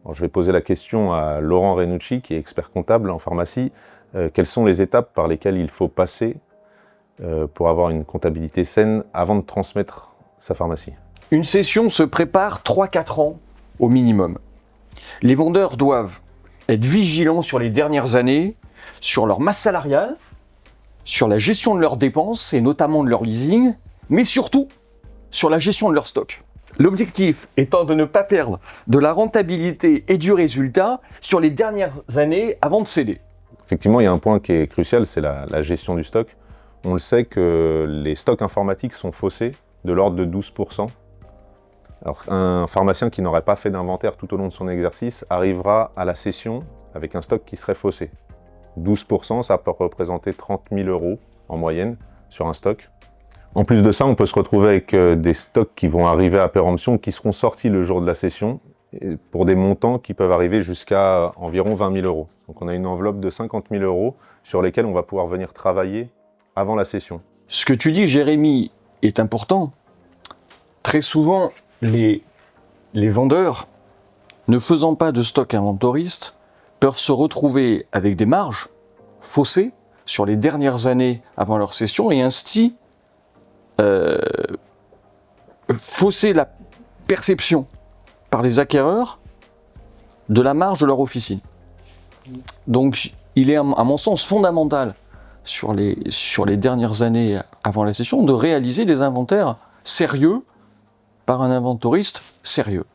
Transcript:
Alors, je vais poser la question à Laurent Renucci, qui est expert comptable en pharmacie. Quelles sont les étapes par lesquelles il faut passer pour avoir une comptabilité saine avant de transmettre sa pharmacie? Une session se prépare 3-4 ans au minimum. Les vendeurs doivent être vigilants sur les dernières années, sur leur masse salariale, sur la gestion de leurs dépenses et notamment de leur leasing, mais surtout sur la gestion de leur stock. L'objectif étant de ne pas perdre de la rentabilité et du résultat sur les dernières années avant de céder. Effectivement, il y a un point qui est crucial, c'est la gestion du stock. On le sait que les stocks informatiques sont faussés de l'ordre de 12%. Alors, un pharmacien qui n'aurait pas fait d'inventaire tout au long de son exercice arrivera à la session avec un stock qui serait faussé. 12%, ça peut représenter 30 000 € en moyenne sur un stock. En plus de ça, on peut se retrouver avec des stocks qui vont arriver à péremption, qui seront sortis le jour de la session, pour des montants qui peuvent arriver jusqu'à environ 20 000 €. Donc on a une enveloppe de 50 000 € sur lesquelles on va pouvoir venir travailler avant la session. Ce que tu dis, Jérémy, est important. Très souvent, les vendeurs, ne faisant pas de stock inventoriste, peuvent se retrouver avec des marges faussées sur les dernières années avant leur session et ainsi fausser la perception par les acquéreurs de la marge de leur officine. Donc il est à mon sens fondamental sur les dernières années avant la session de réaliser des inventaires sérieux par un inventoriste sérieux.